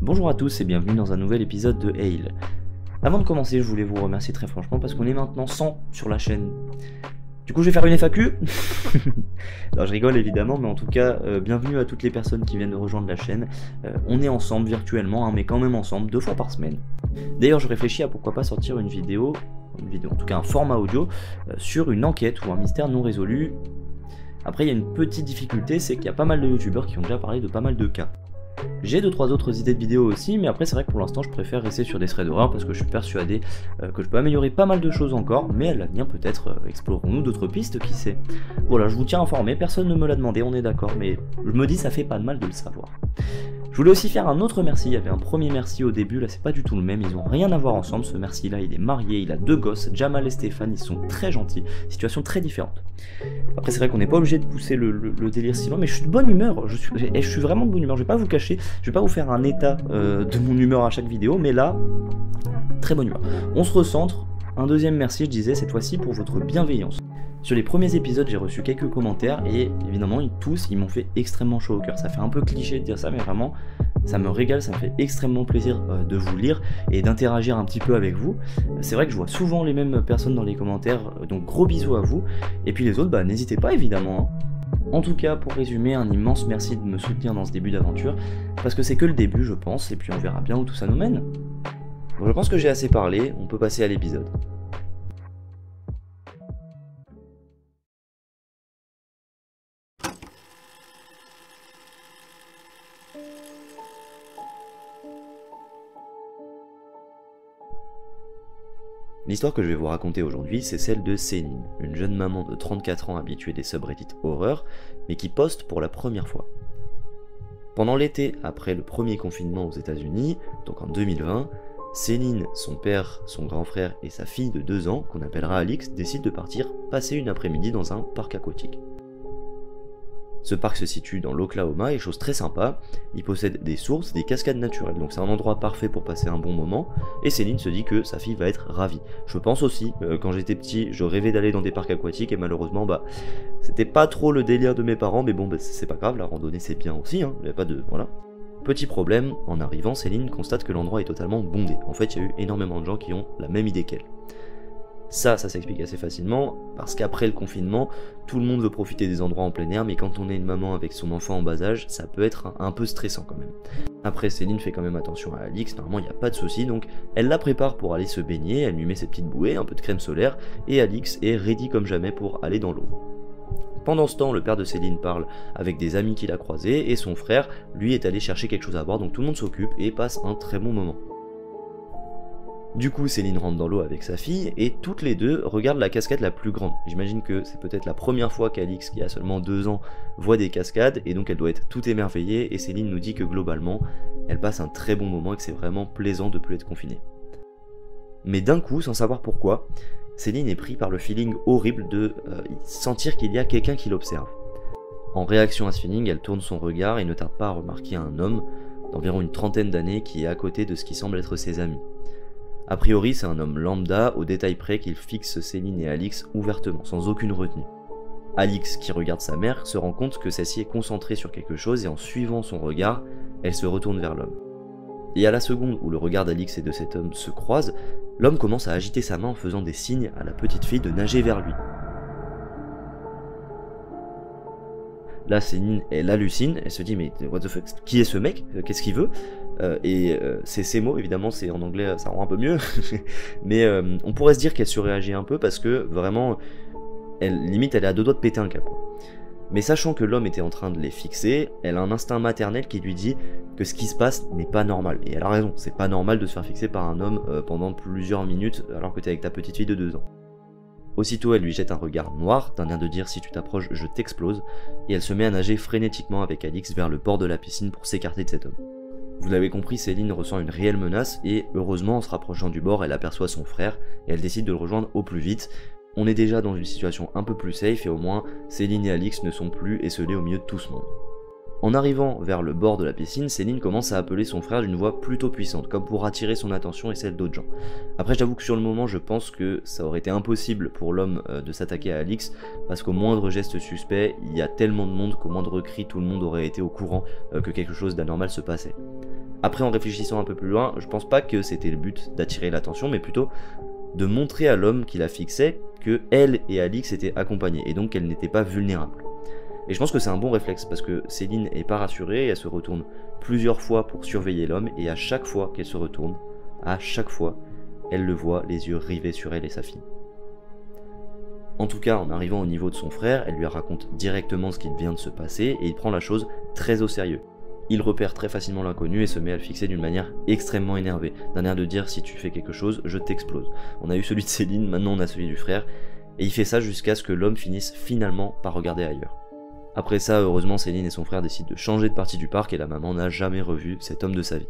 Bonjour à tous et bienvenue dans un nouvel épisode de Hail. Avant de commencer, je voulais vous remercier très franchement parce qu'on est maintenant 100 sur la chaîne. Du coup, je vais faire une FAQ. Non, je rigole évidemment, mais en tout cas, bienvenue à toutes les personnes qui viennent de rejoindre la chaîne. On est ensemble virtuellement, hein, mais quand même ensemble, 2 fois par semaine. D'ailleurs, je réfléchis à pourquoi pas sortir une vidéo, en tout cas un format audio, sur une enquête ou un mystère non résolu. Après, il y a une petite difficulté, c'est qu'il y a pas mal de youtubeurs qui ont déjà parlé de pas mal de cas. J'ai 2-3 autres idées de vidéos aussi, mais après c'est vrai que pour l'instant je préfère rester sur des threads d'horreur parce que je suis persuadé que je peux améliorer pas mal de choses encore, mais à l'avenir peut-être explorerons-nous d'autres pistes, qui sait. Voilà, je vous tiens informé, personne ne me l'a demandé, on est d'accord, mais je me dis ça fait pas de mal de le savoir. Je voulais aussi faire un autre merci, il y avait un premier merci au début, là c'est pas du tout le même, ils ont rien à voir ensemble, ce merci là il est marié, il a 2 gosses, Jamal et Stéphane, ils sont très gentils, situation très différente. Après c'est vrai qu'on n'est pas obligé de pousser le délire sinon, mais je suis de bonne humeur, je suis vraiment de bonne humeur, je vais pas vous cacher, je vais pas vous faire un état de mon humeur à chaque vidéo, mais là, très bonne humeur. On se recentre, un deuxième merci je disais, cette fois-ci pour votre bienveillance. Sur les premiers épisodes, j'ai reçu quelques commentaires et évidemment, ils m'ont fait extrêmement chaud au cœur. Ça fait un peu cliché de dire ça, mais vraiment, ça me régale, ça me fait extrêmement plaisir de vous lire et d'interagir un petit peu avec vous. C'est vrai que je vois souvent les mêmes personnes dans les commentaires, donc gros bisous à vous. Et puis les autres, bah n'hésitez pas évidemment. En tout cas, pour résumer, un immense merci de me soutenir dans ce début d'aventure, parce que c'est que le début, je pense, et puis on verra bien où tout ça nous mène. Bon, je pense que j'ai assez parlé, on peut passer à l'épisode. L'histoire que je vais vous raconter aujourd'hui, c'est celle de Céline, une jeune maman de 34 ans habituée des subreddits horreur, mais qui poste pour la première fois. Pendant l'été, après le premier confinement aux États-Unis, donc en 2020, Céline, son père, son grand frère et sa fille de 2 ans, qu'on appellera Alix, décident de partir passer une après-midi dans un parc aquatique. Ce parc se situe dans l'Oklahoma et chose très sympa, il possède des sources, des cascades naturelles, donc c'est un endroit parfait pour passer un bon moment, et Céline se dit que sa fille va être ravie. Je pense aussi, quand j'étais petit, je rêvais d'aller dans des parcs aquatiques, et malheureusement, c'était pas trop le délire de mes parents, mais bon, c'est pas grave, la randonnée c'est bien aussi, hein, y a pas de... voilà. Petit problème, en arrivant, Céline constate que l'endroit est totalement bondé. En fait, il y a eu énormément de gens qui ont la même idée qu'elle. Ça s'explique assez facilement, parce qu'après le confinement, tout le monde veut profiter des endroits en plein air, mais quand on est une maman avec son enfant en bas âge, ça peut être un peu stressant quand même. Après, Céline fait quand même attention à Alix, normalement il n'y a pas de souci, donc elle la prépare pour aller se baigner, elle lui met ses petites bouées, un peu de crème solaire, et Alix est ready comme jamais pour aller dans l'eau. Pendant ce temps, le père de Céline parle avec des amis qu'il a croisés, et son frère, lui, est allé chercher quelque chose à boire, donc tout le monde s'occupe et passe un très bon moment. Du coup, Céline rentre dans l'eau avec sa fille et toutes les deux regardent la cascade la plus grande. J'imagine que c'est peut-être la première fois qu'Alix, qui a seulement 2 ans, voit des cascades et donc elle doit être toute émerveillée et Céline nous dit que globalement, elle passe un très bon moment et que c'est vraiment plaisant de plus être confinée. Mais d'un coup, sans savoir pourquoi, Céline est prise par le feeling horrible de sentir qu'il y a quelqu'un qui l'observe. En réaction à ce feeling, elle tourne son regard et ne tarde pas à remarquer un homme d'environ une trentaine d'années qui est à côté de ce qui semble être ses amis. A priori, c'est un homme lambda, au détail près qu'il fixe Céline et Alix ouvertement, sans aucune retenue. Alix, qui regarde sa mère, se rend compte que celle-ci est concentrée sur quelque chose et en suivant son regard, elle se retourne vers l'homme. Et à la seconde où le regard d'Alix et de cet homme se croisent, l'homme commence à agiter sa main en faisant des signes à la petite fille de nager vers lui. Là, Céline, elle hallucine, elle se dit mais what the fuck, qui est ce mec, qu'est-ce qu'il veut? C'est ces mots, évidemment, c'est en anglais, ça rend un peu mieux, mais on pourrait se dire qu'elle surréagit un peu parce que vraiment, elle est à 2 doigts de péter un câble. Mais sachant que l'homme était en train de les fixer, elle a un instinct maternel qui lui dit que ce qui se passe n'est pas normal. Et elle a raison, c'est pas normal de se faire fixer par un homme pendant plusieurs minutes alors que t'es avec ta petite fille de 2 ans. Aussitôt, elle lui jette un regard noir, d'un air de dire si tu t'approches, je t'explose, et elle se met à nager frénétiquement avec Alix vers le bord de la piscine pour s'écarter de cet homme. Vous l'avez compris, Céline ressent une réelle menace et heureusement en se rapprochant du bord, elle aperçoit son frère et elle décide de le rejoindre au plus vite. On est déjà dans une situation un peu plus safe et au moins Céline et Alix ne sont plus esselés au milieu de tout ce monde. En arrivant vers le bord de la piscine, Céline commence à appeler son frère d'une voix plutôt puissante, comme pour attirer son attention et celle d'autres gens. Après, j'avoue que sur le moment, je pense que ça aurait été impossible pour l'homme de s'attaquer à Alix, parce qu'au moindre geste suspect, il y a tellement de monde qu'au moindre cri, tout le monde aurait été au courant que quelque chose d'anormal se passait. Après, en réfléchissant un peu plus loin, je pense pas que c'était le but d'attirer l'attention, mais plutôt de montrer à l'homme qui la fixait que elle et Alix étaient accompagnées, et donc qu'elle n'était pas vulnérable. Et je pense que c'est un bon réflexe parce que Céline est pas rassurée et elle se retourne plusieurs fois pour surveiller l'homme et à chaque fois qu'elle se retourne, à chaque fois, elle le voit les yeux rivés sur elle et sa fille. En tout cas, en arrivant au niveau de son frère, elle lui raconte directement ce qui vient de se passer et il prend la chose très au sérieux. Il repère très facilement l'inconnu et se met à le fixer d'une manière extrêmement énervée, d'un air de dire si tu fais quelque chose, je t'explose. On a eu celui de Céline, maintenant on a celui du frère, et il fait ça jusqu'à ce que l'homme finisse finalement par regarder ailleurs. Après ça, heureusement, Céline et son frère décident de changer de partie du parc et la maman n'a jamais revu cet homme de sa vie.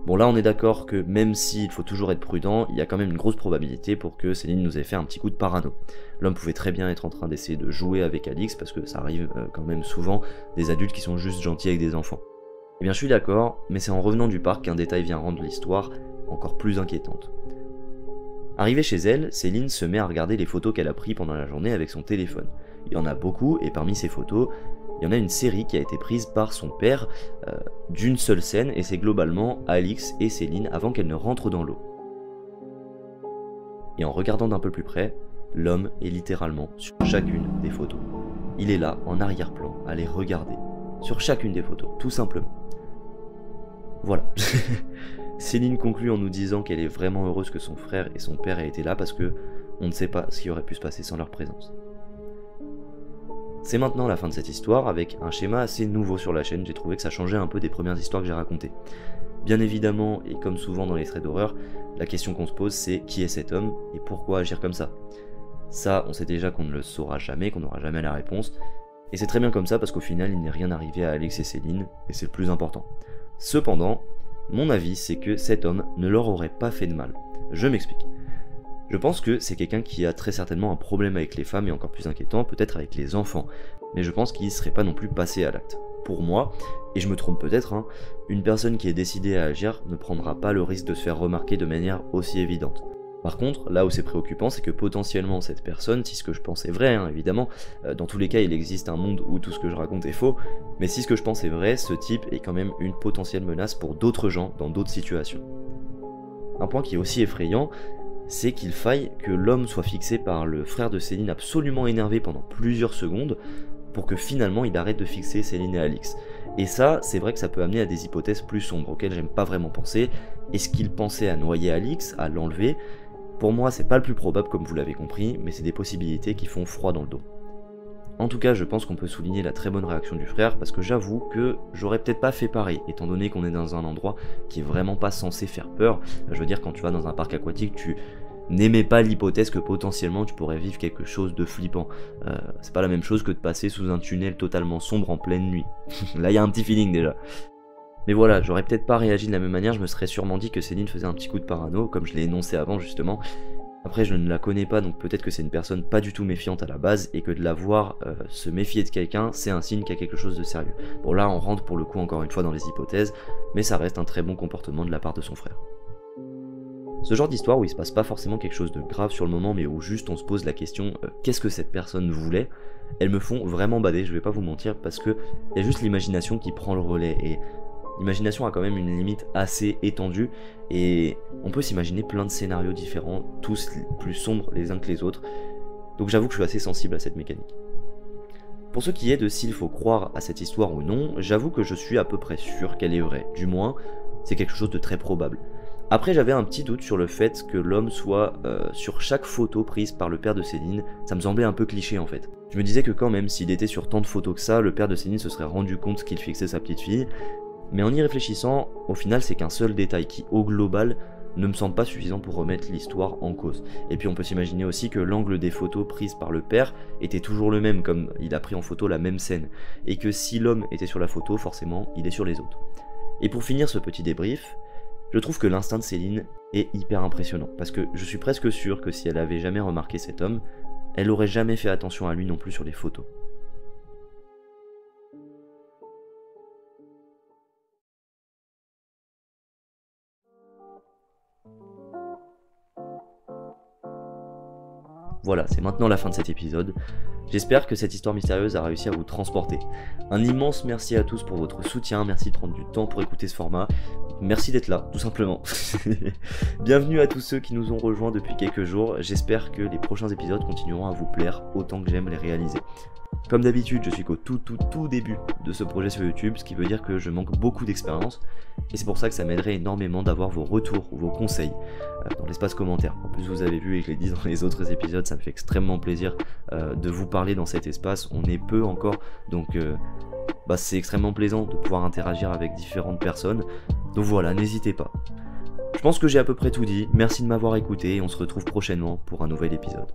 Bon là on est d'accord que même s'il faut toujours être prudent, il y a quand même une grosse probabilité pour que Céline nous ait fait un petit coup de parano. L'homme pouvait très bien être en train d'essayer de jouer avec Alix parce que ça arrive quand même souvent des adultes qui sont juste gentils avec des enfants. Eh bien je suis d'accord, mais c'est en revenant du parc qu'un détail vient rendre l'histoire encore plus inquiétante. Arrivée chez elle, Céline se met à regarder les photos qu'elle a prises pendant la journée avec son téléphone. Il y en a beaucoup et parmi ces photos, il y en a une série qui a été prise par son père d'une seule scène et c'est globalement Alix et Céline avant qu'elles ne rentrent dans l'eau. Et en regardant d'un peu plus près, l'homme est littéralement sur chacune des photos. Il est là, en arrière-plan, à les regarder, sur chacune des photos, tout simplement. Voilà. Céline conclut en nous disant qu'elle est vraiment heureuse que son frère et son père aient été là parce que on ne sait pas ce qui aurait pu se passer sans leur présence. C'est maintenant la fin de cette histoire, avec un schéma assez nouveau sur la chaîne, j'ai trouvé que ça changeait un peu des premières histoires que j'ai racontées. Bien évidemment, et comme souvent dans les traits d'horreur, la question qu'on se pose c'est qui est cet homme et pourquoi agir comme ça. Ça, on sait déjà qu'on ne le saura jamais, qu'on n'aura jamais la réponse, et c'est très bien comme ça parce qu'au final il n'est rien arrivé à Alix et Céline, et c'est le plus important. Cependant, mon avis c'est que cet homme ne leur aurait pas fait de mal. Je m'explique. Je pense que c'est quelqu'un qui a très certainement un problème avec les femmes et encore plus inquiétant, peut-être avec les enfants, mais je pense qu'il ne serait pas non plus passé à l'acte. Pour moi, et je me trompe peut-être, une personne qui est décidée à agir ne prendra pas le risque de se faire remarquer de manière aussi évidente. Par contre, là où c'est préoccupant, c'est que potentiellement cette personne, si ce que je pense est vrai, évidemment, dans tous les cas il existe un monde où tout ce que je raconte est faux, mais si ce que je pense est vrai, ce type est quand même une potentielle menace pour d'autres gens dans d'autres situations. Un point qui est aussi effrayant, c'est qu'il faille que l'homme soit fixé par le frère de Céline absolument énervé pendant plusieurs secondes pour que finalement il arrête de fixer Céline et Alix. Et ça, c'est vrai que ça peut amener à des hypothèses plus sombres auxquelles j'aime pas vraiment penser. Est-ce qu'il pensait à noyer Alix, à l'enlever? Pour moi, c'est pas le plus probable comme vous l'avez compris, mais c'est des possibilités qui font froid dans le dos. En tout cas, je pense qu'on peut souligner la très bonne réaction du frère parce que j'avoue que j'aurais peut-être pas fait pareil, étant donné qu'on est dans un endroit qui est vraiment pas censé faire peur. Je veux dire, quand tu vas dans un parc aquatique, tu n'aimais pas l'hypothèse que potentiellement tu pourrais vivre quelque chose de flippant. C'est pas la même chose que de passer sous un tunnel totalement sombre en pleine nuit. Là, il y a un petit feeling déjà. Mais voilà, j'aurais peut-être pas réagi de la même manière, je me serais sûrement dit que Céline faisait un petit coup de parano, comme je l'ai énoncé avant justement. Après je ne la connais pas, donc peut-être que c'est une personne pas du tout méfiante à la base, et que de la voir se méfier de quelqu'un, c'est un signe qu'il y a quelque chose de sérieux. Bon là on rentre pour le coup encore une fois dans les hypothèses, mais ça reste un très bon comportement de la part de son frère. Ce genre d'histoire où il se passe pas forcément quelque chose de grave sur le moment, mais où juste on se pose la question qu'est-ce que cette personne voulait, elles me font vraiment bader, je vais pas vous mentir, parce que il y a juste l'imagination qui prend le relais, et l'imagination a quand même une limite assez étendue, et on peut s'imaginer plein de scénarios différents, tous plus sombres les uns que les autres, donc j'avoue que je suis assez sensible à cette mécanique. Pour ce qui est de s'il faut croire à cette histoire ou non, j'avoue que je suis à peu près sûr qu'elle est vraie, du moins c'est quelque chose de très probable. Après j'avais un petit doute sur le fait que l'homme soit sur chaque photo prise par le père de Céline, ça me semblait un peu cliché en fait. Je me disais que quand même s'il était sur tant de photos que ça, le père de Céline se serait rendu compte qu'il fixait sa petite fille, mais en y réfléchissant, au final c'est qu'un seul détail qui au global ne me semble pas suffisant pour remettre l'histoire en cause. Et puis on peut s'imaginer aussi que l'angle des photos prises par le père était toujours le même, comme il a pris en photo la même scène, et que si l'homme était sur la photo, forcément il est sur les autres. Et pour finir ce petit débrief, je trouve que l'instinct de Céline est hyper impressionnant, parce que je suis presque sûr que si elle avait jamais remarqué cet homme, elle aurait jamais fait attention à lui non plus sur les photos. Voilà, c'est maintenant la fin de cet épisode. J'espère que cette histoire mystérieuse a réussi à vous transporter. Un immense merci à tous pour votre soutien, merci de prendre du temps pour écouter ce format. Merci d'être là, tout simplement. Bienvenue à tous ceux qui nous ont rejoints depuis quelques jours, j'espère que les prochains épisodes continueront à vous plaire autant que j'aime les réaliser. Comme d'habitude, je suis qu'au tout début de ce projet sur YouTube, ce qui veut dire que je manque beaucoup d'expérience, et c'est pour ça que ça m'aiderait énormément d'avoir vos retours ou vos conseils dans l'espace commentaire. En plus, vous avez vu, et je l'ai dit dans les autres épisodes, ça me fait extrêmement plaisir de vous parler dans cet espace. On est peu encore, donc c'est extrêmement plaisant de pouvoir interagir avec différentes personnes. Donc voilà, n'hésitez pas. Je pense que j'ai à peu près tout dit, merci de m'avoir écouté, et on se retrouve prochainement pour un nouvel épisode.